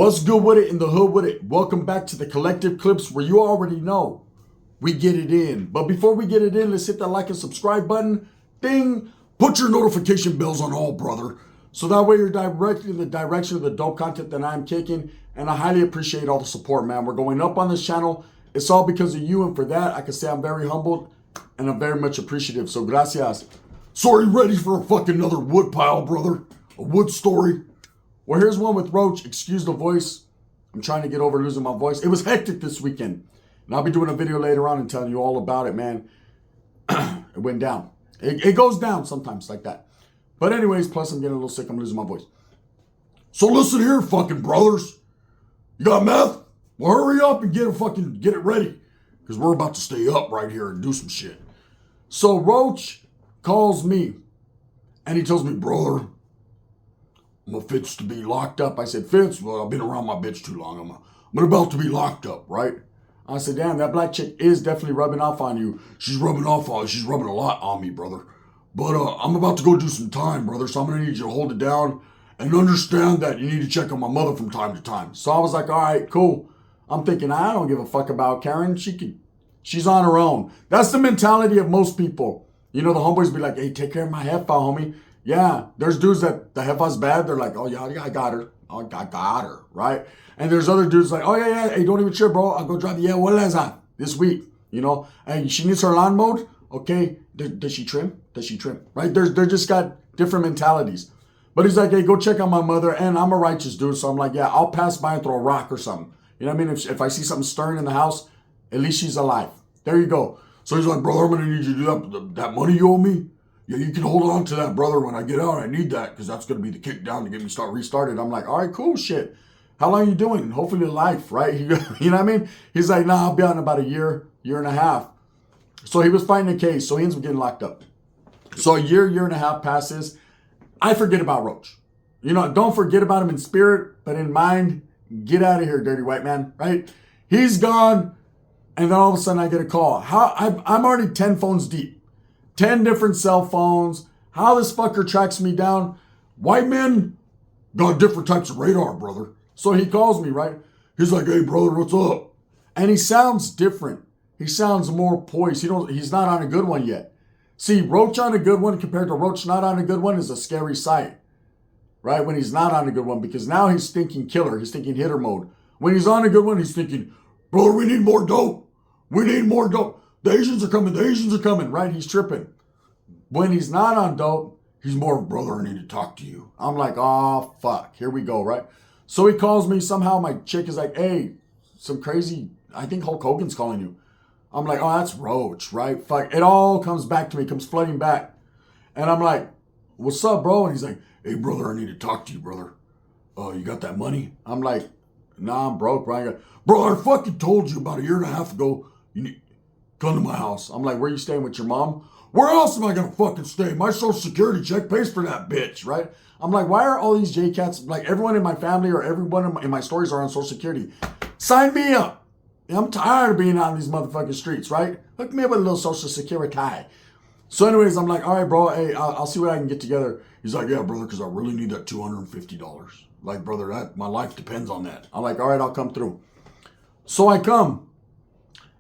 What's good with it in the hood with it? Welcome back to the collective clips where you already know we get it in. But before we get it in, let's hit that like and subscribe button. Ding! Put your notification bells on all, brother. So that way you're directly in the direction of the dope content that I'm kicking. And I highly appreciate all the support, man. We're going up on this channel. It's all because of you. And for that, I can say I'm very humbled and I'm very much appreciative. So gracias. So are you ready for a fucking another woodpile, brother? A wood story? Well, here's one with Roach. Excuse the voice. I'm trying to get over losing my voice. It was hectic this weekend. And I'll be doing a video later on and telling you all about it, man. It went down. It goes down sometimes like that. But anyways, plus I'm getting a little sick. I'm losing my voice. So listen here, fucking brothers. You got meth? Well, hurry up and get it ready. Because we're about to stay up right here and do some shit. So Roach calls me. And he tells me, brother, I'm Fitz to be locked up. I said, Fitz, well, I've been around my bitch too long. I'm about to be locked up, right? I said, damn, that black chick is definitely rubbing off on you. She's rubbing a lot on me, brother. But I'm about to go do some time, brother. So I'm going to need you to hold it down and understand that you need to check on my mother from time to time. So I was like, all right, cool. I'm thinking, I don't give a fuck about Karen. She's on her own. That's the mentality of most people. You know, the homeboys be like, hey, take care of my heifer, homie. Yeah, there's dudes that the heifer's bad. They're like, oh, yeah, I got her. Oh, I got her, right? And there's other dudes like, oh, yeah, hey, don't even trip, bro. I'll go drive the Abuela this week, you know? And she needs her lawn mowed. Okay, does she trim? Right? They're just got different mentalities. But he's like, hey, go check on my mother. And I'm a righteous dude, so I'm like, yeah, I'll pass by and throw a rock or something. You know what I mean? If I see something stirring in the house, at least she's alive. There you go. So he's like, brother, I'm going to need you to do that money you owe me. Yeah, you can hold on to that, brother. When I get out, I need that because that's going to be the kick down to get me restarted. I'm like, all right, cool, shit. How long are you doing? Hopefully life, right? You know what I mean? He's like, nah, I'll be out in about a year and a half. So he was fighting a case. So he ends up getting locked up. So a year and a half passes. I forget about Roach. You know, don't forget about him in spirit, but in mind, get out of here, dirty white man, right? He's gone. And then all of a sudden I get a call. I'm already 10 phones deep. 10 different cell phones. How this fucker tracks me down. White men got different types of radar, brother. So he calls me, right? He's like, hey, brother, what's up? And he sounds different. He sounds more poised. He's not on a good one yet. See, Roach on a good one compared to Roach not on a good one is a scary sight, right? When he's not on a good one, because now he's thinking killer. He's thinking hitter mode. When he's on a good one, he's thinking, brother, we need more dope. We need more dope. The Asians are coming, right? He's tripping. When he's not on dope, he's more, brother, I need to talk to you. I'm like, oh, fuck. Here we go, right? So he calls me. Somehow my chick is like, hey, some crazy, I think Hulk Hogan's calling you. I'm like, oh, that's Roach, right? Fuck. It all comes back to me, comes flooding back. And I'm like, what's up, bro? And he's like, hey, brother, I need to talk to you, brother. You got that money? I'm like, nah, I'm broke, right? Bro, I fucking told you about a year and a half ago, you need come to my house. I'm like, where you staying with your mom? Where else am I going to fucking stay? My social security check pays for that bitch, right? I'm like, why are all these J-Cats, like everyone in my family or everyone in my stories are on social security? Sign me up. I'm tired of being out in these motherfucking streets, right? Hook me up with a little social security. So anyways, I'm like, all right, bro, hey, I'll see what I can get together. He's like, yeah, brother, because I really need that $250. Like, brother, my life depends on that. I'm like, all right, I'll come through. So I come.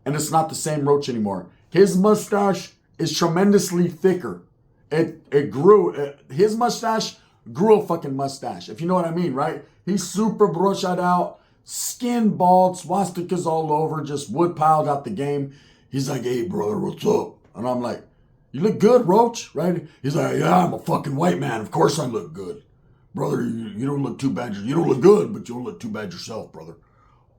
And it's not the same Roach anymore. His mustache is tremendously thicker. It grew. His mustache grew a fucking mustache, if you know what I mean, right? He's super brushed out, skin bald, swastikas all over, just wood piled out the game. He's like, hey, brother, what's up? And I'm like, you look good, Roach, right? He's like, yeah, I'm a fucking white man. Of course I look good. Brother, you don't look too bad. You don't look good, but you don't look too bad yourself, brother.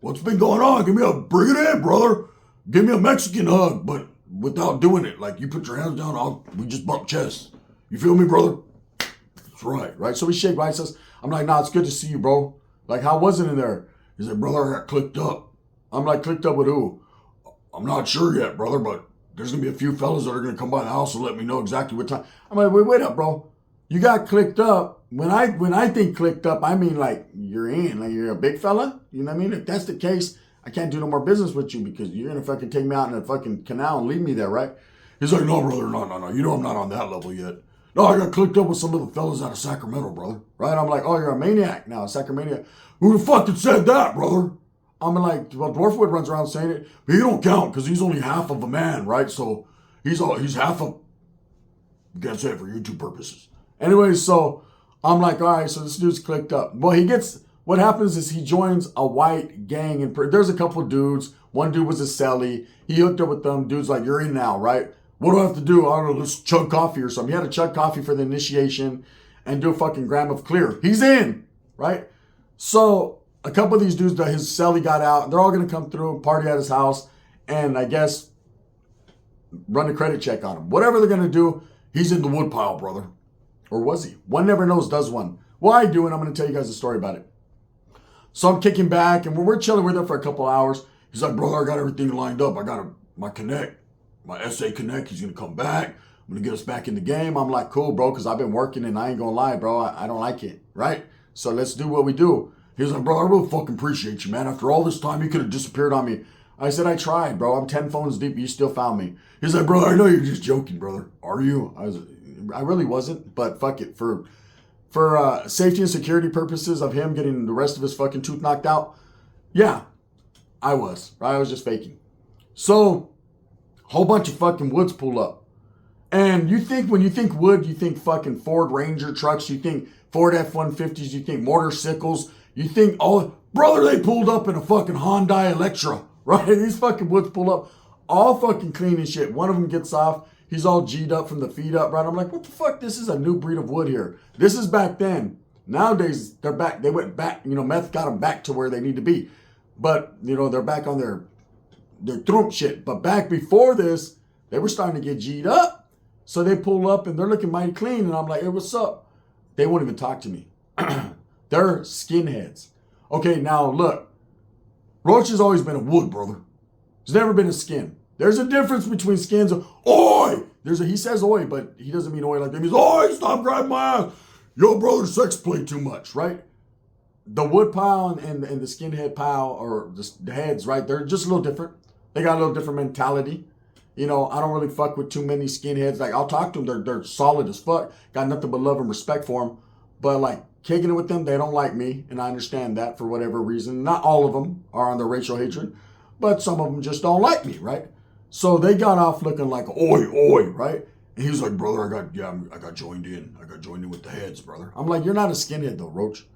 What's been going on? Bring it in, brother. Give me a Mexican hug, but without doing it. Like, you put your hands down, we just bump chests. You feel me, brother? That's right? So we shake hands. I'm like, nah, it's good to see you, bro. Like, how was it in there? He's like, brother, I got clicked up. I'm like, clicked up with who? I'm not sure yet, brother, but there's going to be a few fellas that are going to come by the house and let me know exactly what time. I'm like, wait up, bro. You got clicked up. When I think clicked up, I mean, like, you're in. Like, you're a big fella. You know what I mean? If that's the case, I can't do no more business with you because you're going to take me out in a fucking canal and leave me there, right? He's like, no, brother, no. You know I'm not on that level yet. No, I got clicked up with some of the fellas out of Sacramento, brother. Right? I'm like, oh, you're a maniac now, Sacramento. Who the fucking said that, brother? I'm like, well, Dwarfwood runs around saying it, but he don't count because he's only half of a man, right? So he's half of, you can't say it for YouTube purposes. Anyway, so I'm like, all right, so this dude's clicked up. Well, what happens is he joins a white gang, and there's a couple of dudes. One dude was a celly. He hooked up with them. Dude's like, you're in now, right? What do I have to do? I don't know, let's chug coffee or something. He had to chug coffee for the initiation and do a fucking gram of clear. He's in, right? So a couple of these dudes, his celly got out. They're all going to come through and party at his house and I guess run a credit check on him. Whatever they're going to do, he's in the woodpile, brother. Or was he? One never knows, does one. Well, I do, and I'm going to tell you guys a story about it. So I'm kicking back, and we're chilling. We're there for a couple hours. He's like, brother, I got everything lined up. I got my connect, my SA connect. He's going to come back. I'm going to get us back in the game. I'm like, cool, bro, because I've been working, and I ain't going to lie, bro. I don't like it, right? So let's do what we do. He's like, bro, I really fucking appreciate you, man. After all this time, you could have disappeared on me. I said, I tried, bro. I'm 10 phones deep. You still found me. He's like, brother, I know you're just joking, brother. Are you? I really wasn't, but fuck it. For safety and security purposes of him getting the rest of his fucking tooth knocked out, yeah, I was. Right? I was just faking. So, a whole bunch of fucking woods pull up. And when you think wood, you think fucking Ford Ranger trucks, you think Ford F-150s, you think motorcycles, you think, oh, brother, they pulled up in a fucking Hyundai Electra, right? These fucking woods pull up, all fucking clean and shit. One of them gets off. He's all G'd up from the feet up, right? I'm like, what the fuck? This is a new breed of wood here. This is back then. Nowadays, they're back. They went back. Meth got them back to where they need to be. But, they're back on their throat shit. But back before this, they were starting to get G'd up. So they pull up and they're looking mighty clean. And I'm like, hey, what's up? They won't even talk to me. They're skinheads. Okay, now look. Roach has always been a wood, brother. He's never been a skin. There's a difference between skins. Oi! He says oi, but he doesn't mean oi like that. He means, oi, stop grabbing my ass. Yo, brother, sex play too much, right? The wood pile and the skinhead pile, or the heads, right? They're just a little different. They got a little different mentality. I don't really fuck with too many skinheads. Like, I'll talk to them. They're solid as fuck. Got nothing but love and respect for them. But, like, kicking it with them, they don't like me. And I understand that for whatever reason. Not all of them are on the racial hatred. But some of them just don't like me, right? So they got off looking like, oi, right? And he was like, brother, I got joined in. I got joined in with the heads, brother. I'm like, you're not a skinhead though, Roach.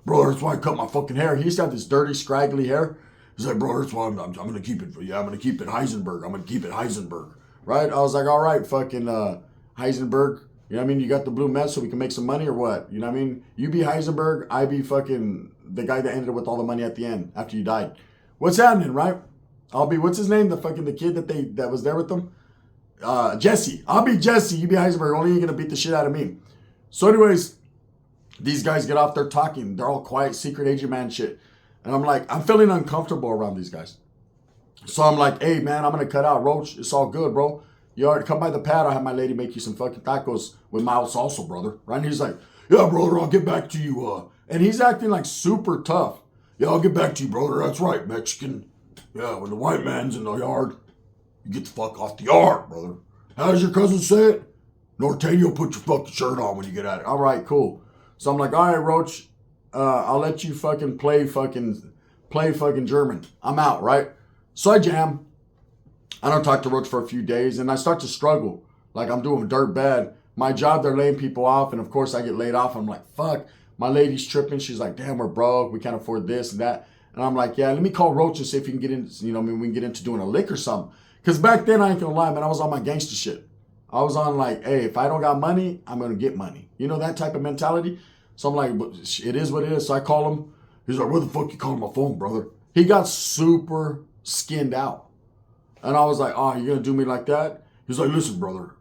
Brother, that's why I cut my fucking hair. He used to have this dirty, scraggly hair. He's like, brother, that's why I'm going to keep it. Yeah, I'm going to keep it Heisenberg. I'm going to keep it Heisenberg, right? I was like, all right, fucking Heisenberg. You know what I mean? You got the blue meth so we can make some money or what? You know what I mean? You be Heisenberg, I be fucking the guy that ended up with all the money at the end after you died. What's happening, right? I'll be, what's his name? The kid that was there with them? Jesse. I'll be Jesse. You be Heisenberg. Only you're going to beat the shit out of me. So anyways, these guys get off there talking. They're all quiet, secret agent man shit. And I'm like, I'm feeling uncomfortable around these guys. So I'm like, hey, man, I'm going to cut out Roach. It's all good, bro. You already come by the pad. I'll have my lady make you some fucking tacos with mild salsa, brother. Right? And he's like, yeah, brother, I'll get back to you. And he's acting like super tough. Yeah, I'll get back to you, brother. That's right, Mexican. Yeah, when the white man's in the yard, you get the fuck off the yard, brother. How does your cousin say it? Norteño, put your fucking shirt on when you get at it. All right, cool. So I'm like, all right, Roach, I'll let you fucking play fucking German. I'm out, right? So I jam. I don't talk to Roach for a few days, and I start to struggle. Like, I'm doing dirt bad. My job, they're laying people off, and of course I get laid off. I'm like, fuck. My lady's tripping. She's like, damn, we're broke. We can't afford this and that. And I'm like, yeah, let me call Roach and see if he can get in, we can get into doing a lick or something. Because back then, I ain't gonna lie, man, I was on my gangster shit. I was on like, hey, if I don't got money, I'm gonna get money. That type of mentality. So I'm like, it is what it is. So I call him. He's like, where the fuck you calling my phone, brother? He got super skinned out. And I was like, oh, you're gonna do me like that? He's like, listen, brother,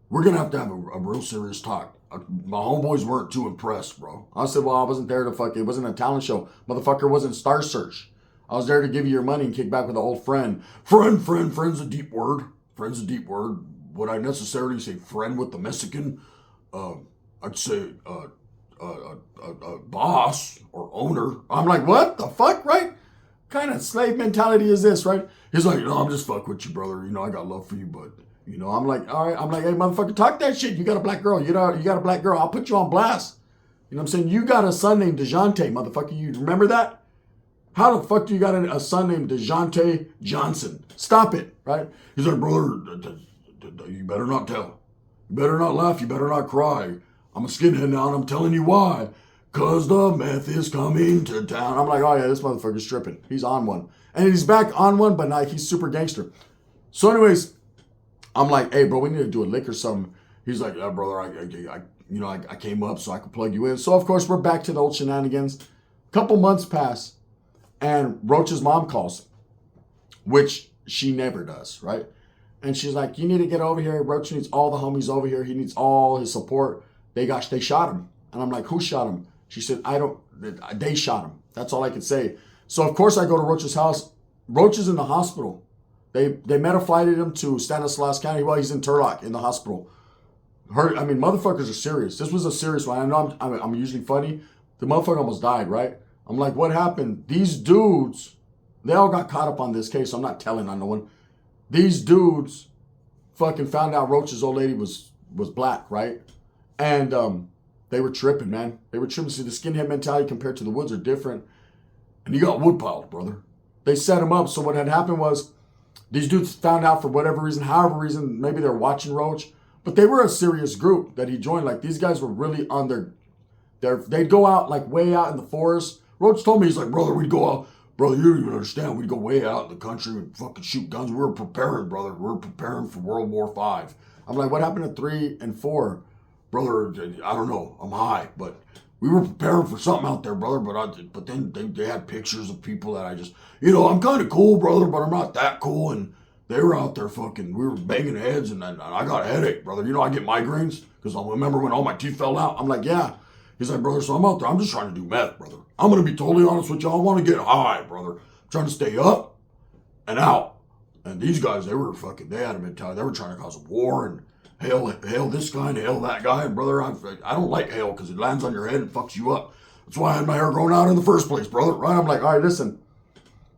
we're gonna have a real serious talk. My homeboys weren't too impressed, bro. I said, well, I wasn't there to it wasn't a talent show. Motherfucker wasn't Star Search. I was there to give you your money and kick back with an old friend. Friend's a deep word. Friend's a deep word. Would I necessarily say friend with the Mexican? I'd say boss or owner. I'm like, what the fuck, right? Kind of slave mentality is this, right? He's like, no, I'm just fuck with you, brother. I got love for you, but, You know, I'm like, all right. I'm like, hey, motherfucker, talk that shit. You got a black girl. You know, you got a black girl. I'll put you on blast. You know what I'm saying? You got a son named DeJounte, motherfucker. You remember that? How the fuck do you got a son named DeJounte Johnson? Stop it, right? He's like, brother, you better not tell. You better not laugh. You better not cry. I'm a skinhead now, and I'm telling you why. Cause the meth is coming to town. I'm like, oh yeah, this motherfucker's tripping. He's on one. And he's back on one, but now he's super gangster. So anyways, I'm like, hey bro, we need to do a lick or something. He's like, yeah, brother, I came up so I could plug you in. So of course we're back to the old shenanigans. Couple months pass, and Roach's mom calls, which she never does, right? And she's like, you need to get over here. Roach needs all the homies over here. He needs all his support. They shot him. And I'm like, who shot him? She said, they shot him. That's all I could say. So of course I go to Roach's house. Roach is in the hospital. They metaflighted him to Stanislaus County. Well, he's in Turlock in the hospital. Motherfuckers are serious. This was a serious one. I know I'm usually funny. The motherfucker almost died, right? I'm like, what happened? These dudes, they all got caught up on this case. I'm not telling on no one. These dudes fucking found out Roach's old lady was black, right? And they were tripping, man. They were tripping. See, the skinhead mentality compared to the Woods are different. And you got Woodpile, brother. They set him up. So what had happened was these dudes found out for whatever reason, however reason, maybe they're watching Roach, but they were a serious group that he joined. Like these guys were really on they'd go out like way out in the forest. Roach told me, he's like, brother, we'd go out. Brother, you don't even understand. We'd go way out in the country and fucking shoot guns. We were preparing, brother. We were preparing for World War V. I'm like, what happened at 3 and 4? Brother, I don't know. I'm high, but we were preparing for something out there, brother. But then they had pictures of people that I just, I'm kind of cool, brother, but I'm not that cool. And they were out there fucking, we were banging heads, and I got a headache, brother. I get migraines because I remember when all my teeth fell out. I'm like, yeah. He's like, brother, so I'm out there. I'm just trying to do meth, brother. I'm going to be totally honest with you. I want to get high, brother. I'm trying to stay up and out. And these guys, they had a mentality. They were trying to cause a war and hail this guy and hail that guy. And brother, I don't like hail because it lands on your head and fucks you up. That's why I had my hair growing out in the first place, brother. Right? I'm like, all right, listen.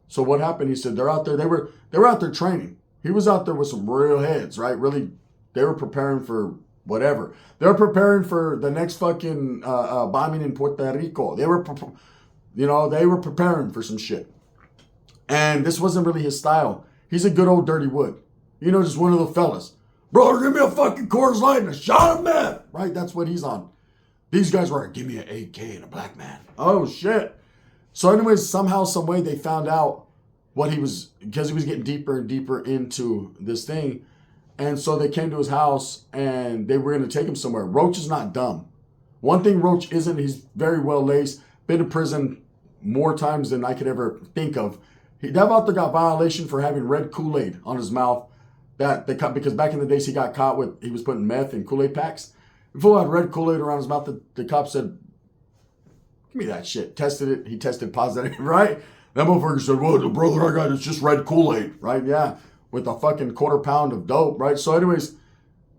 So what happened? He said, they're out there. They were out there training. He was out there with some real heads, right? Really, they were preparing for whatever. They're preparing for the next fucking bombing in Puerto Rico. They were preparing for some shit. And this wasn't really his style. He's a good old dirty Wood. Just one of the fellas. Brother, give me a fucking Coors Light and a shot of meth. Right? That's what he's on. These guys were, give me an AK and a black man. Oh, shit. So anyways, somehow, some way, they found out because he was getting deeper and deeper into this thing. And so they came to his house and they were going to take him somewhere. Roach is not dumb. One thing Roach isn't, he's very well laced. Been to prison more times than I could ever think of. That motherfucker got violation for having red Kool-Aid on his mouth. Because back in the days he got caught he was putting meth in Kool-Aid packs. The fool had red Kool-Aid around his mouth. The cop said, give me that shit. Tested it. He tested positive, right? That motherfucker said, well, the brother I got is just red Kool-Aid, right? Yeah. With a fucking quarter pound of dope, right? So anyways,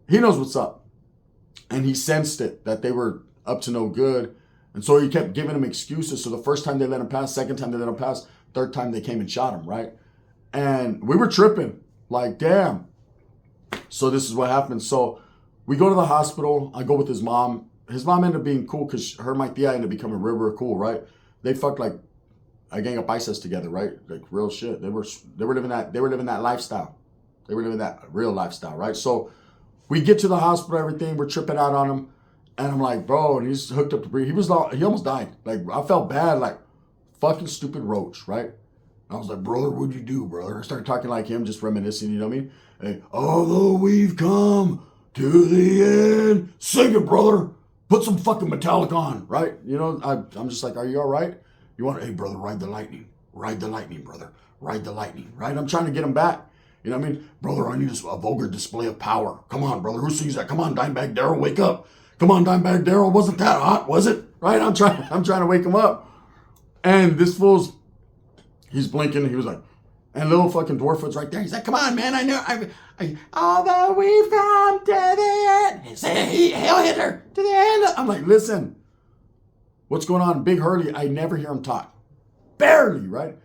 he knows what's up. And he sensed it, that they were up to no good. And so he kept giving him excuses. So the first time they let him pass, second time they let him pass, third time they came and shot him, right? And we were tripping. Like, damn. So this is what happened. So we go to the hospital. I go with his mom. His mom ended up being cool because her and my tia ended up becoming real cool, right? They fucked like a gang of Pisces together, right? Like real shit. They were living that lifestyle. They were living that real lifestyle, right? So we get to the hospital, everything. We're tripping out on him. And I'm like, bro, and he's hooked up to breathe. He almost died. Like, I felt bad, like, fucking stupid Roach, right? And I was like, brother, what'd you do, brother? I started talking like him, just reminiscing, you know what I mean? Hey, although we've come to the end, sing it, brother. Put some fucking Metallic on, right? I'm just like, are you all right? Hey, brother, ride the lightning. Ride the lightning, brother. Ride the lightning, right? I'm trying to get him back. You know what I mean? Brother, I need a vulgar display of power. Come on, brother. Who sings that? Come on, Dimebag Darrell, wake up. Come on, Dimebag Darrell, wasn't that hot, was it? Right? I'm trying to wake him up. And this fool's, he's blinking. He was like, and little fucking Dwarfwood's right there. He's like, come on, man. I know. Although we've come to the end. Say, hail Hitler, to the end. I'm like, listen, what's going on? Big Hurley, I never hear him talk. Barely, right?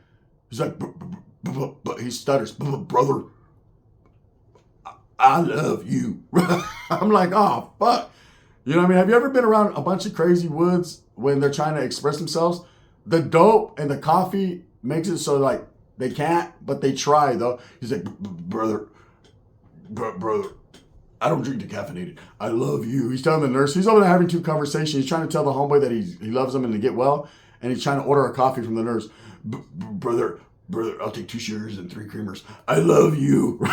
He's like, but he stutters, brother. I love you. I'm like, oh, fuck. You know what I mean? Have you ever been around a bunch of crazy woods when they're trying to express themselves? The dope and the coffee makes it so like they can't, but they try though. He's like, brother, I don't drink decaffeinated. I love you. He's telling the nurse. He's over there having two conversations. He's trying to tell the homeboy that he loves him and to get well. And he's trying to order a coffee from the nurse. Brother, I'll take 2 sugars and 3 creamers. I love you.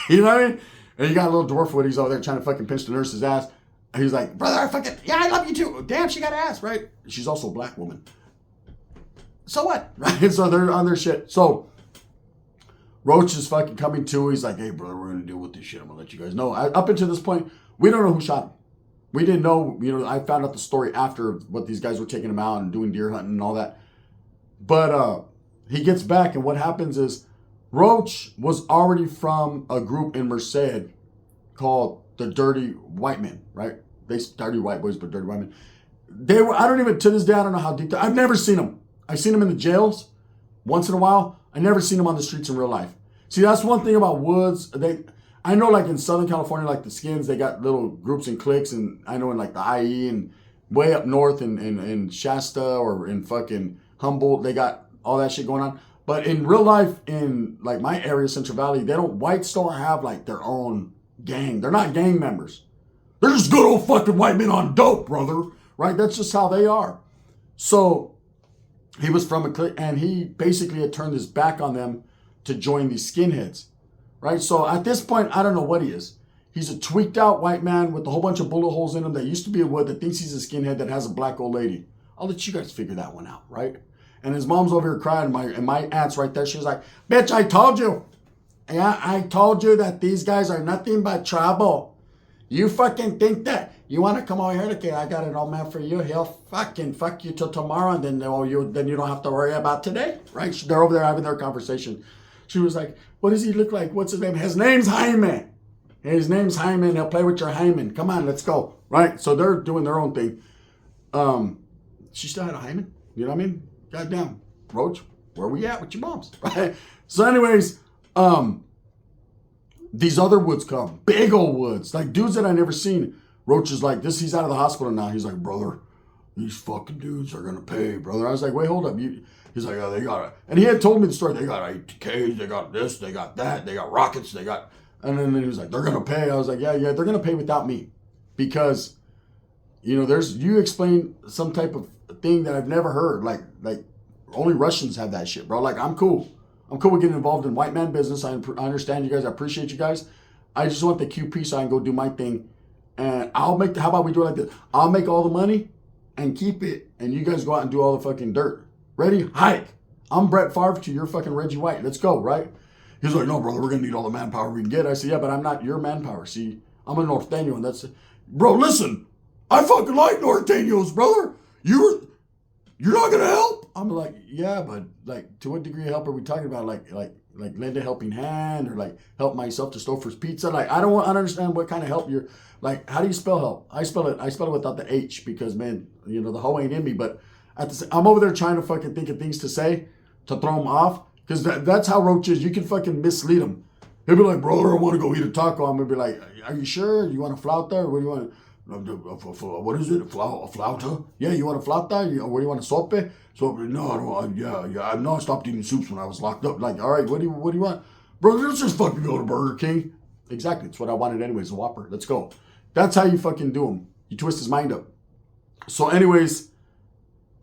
You know what I mean? And you got a little dwarf wood. He's over there trying to fucking pinch the nurse's ass. And he's like, brother, I love you too. Damn, she got ass, right? She's also a black woman. So what? Right? So they're on their shit. So Roach is fucking coming to. He's like, hey, brother, we're going to deal with this shit. I'm going to let you guys know. Up until this point, we don't know who shot him. We didn't know. You know, I found out the story after what these guys were taking him out and doing deer hunting and all that. But he gets back, and what happens is Roach was already from a group in Merced called the Dirty White Men, right? They dirty white boys, but dirty white men. They were, I don't even, to this day, I don't know how deep. I've never seen them. I've seen them in the jails once in a while. I never seen them on the streets in real life. See, that's one thing about woods. I know like in Southern California, like the Skins, they got little groups and cliques. And I know in like the IE and way up north in Shasta or in fucking Humboldt, they got all that shit going on. But in real life, in like my area, Central Valley, whites don't have like their own gang. They're not gang members. They're just good old fucking white men on dope, brother. Right? That's just how they are. So he was from a clique, and he basically had turned his back on them to join these skinheads. Right? So at this point, I don't know what he is. He's a tweaked out white man with a whole bunch of bullet holes in him that used to be a wood that thinks he's a skinhead that has a black old lady. I'll let you guys figure that one out, right? And his mom's over here crying, and my aunt's right there. She was like, bitch, I told you. Yeah, I told you that these guys are nothing but trouble. You fucking think that you want to come over here? Okay, I got it all meant for you. He'll fucking fuck you till tomorrow, and then you don't have to worry about today, right? They're over there having their conversation. She was like, what does he look like? What's his name? His name's Hyman. His name's Hyman. He'll play with your Hyman. Come on, let's go, right? So they're doing their own thing. She still had a Hyman. You know what I mean? Goddamn, Roach, where we at with your moms, right? So anyways, these other woods come, big old woods, like dudes that I never seen. Roach is like, he's out of the hospital now. He's like, brother, these fucking dudes are going to pay, brother. I was like, wait, hold up. He's like, oh, they got it. And he had told me the story. They got ATKs, they got this, they got that, they got rockets, and then he was like, they're going to pay. I was like, yeah, they're going to pay without me. Because, you know, you explain some type of thing that I've never heard. Like only Russians have that shit, bro. Like, I'm cool. I'm cool with getting involved in white man business. I understand you guys. I appreciate you guys. I just want the QP so I can go do my thing. And how about we do it like this? I'll make all the money and keep it. And you guys go out and do all the fucking dirt. Ready? Hike. I'm Brett Favre to your fucking Reggie White. Let's go, right? He's like, no, brother, we're going to need all the manpower we can get. I said, yeah, but I'm not your manpower. See, I'm a Norteño, and that's it. Bro, listen. I fucking like Norteños, brother. You're not going to help? I'm like, yeah, but like, to what degree of help are we talking about? Like lend a helping hand or like help myself to Stouffer's Pizza? Like, I don't understand what kind of help you're, like, how do you spell help? I spell it without the H because, man, you know, the hoe ain't in me. But I'm over there trying to fucking think of things to say to throw them off because that's how Roach is. You can fucking mislead him. He'll be like, brother, I want to go eat a taco. I'm going to be like, are you sure? You want a flauta? What do you want? What is it? A flauta? Yeah, you want a flauta? What do you want, a sope? Sope? No, I don't. Yeah. I stopped eating soups when I was locked up. Like, all right, what do you want? Bro, let's just fucking go to Burger King. Exactly. It's what I wanted anyways, a Whopper. Let's go. That's how you fucking do him. You twist his mind up. So anyways,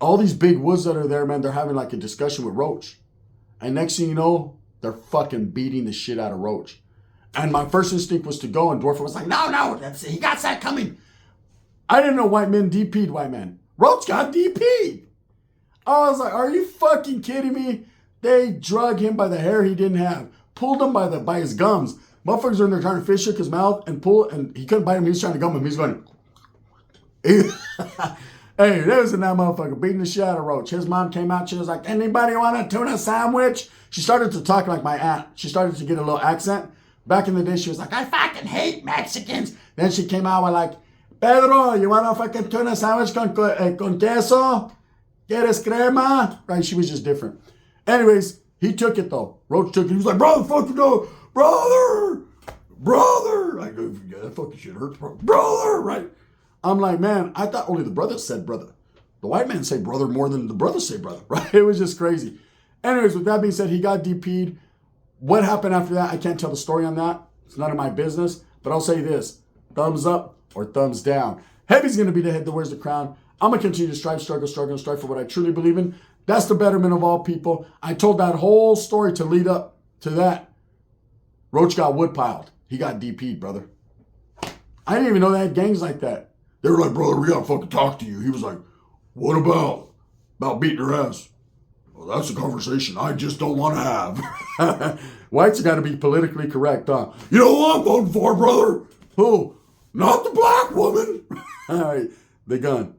all these big woods that are there, man, they're having like a discussion with Roach. And next thing you know, they're fucking beating the shit out of Roach. And my first instinct was to go, and Dwarfer was like, no, he got that coming. I didn't know white men DP'd white men. Roach got DP'd. I was like, are you fucking kidding me? They drug him by the hair he didn't have. Pulled him by his gums. Motherfuckers are in there trying to fish hook his mouth and pull, and he couldn't bite him. He was trying to gum him. He's going, hey, there was in that motherfucker beating the shit out of Roach. His mom came out. She was like, anybody want a tuna sandwich? She started to talk like my aunt. She started to get a little accent. Back in the day, she was like, I fucking hate Mexicans. Then she came out with like, Pedro, you want a fucking tuna sandwich con queso? ¿Quieres crema? Right, she was just different. Anyways, he took it though. Roach took it. He was like, brother, fucking no. Brother, brother. I go, yeah, that fucking shit hurts, brother, right? I'm like, man, I thought only the brothers said brother. The white man say brother more than the brothers say brother, right? It was just crazy. Anyways, with that being said, he got DP'd. What happened after that, I can't tell the story on that. It's none of my business. But I'll say this, thumbs up or thumbs down. Heavy's going to be the head that wears the crown. I'm going to continue to strive for what I truly believe in. That's the betterment of all people. I told that whole story to lead up to that. Roach got woodpiled. He got DP'd, brother. I didn't even know they had gangs like that. They were like, brother, we got to fucking talk to you. He was like, what about? About beating her ass. Well, that's a conversation I just don't want to have. Whites got to be politically correct, huh? You know who I'm voting for, brother? Who? Not the black woman. All right, the gun.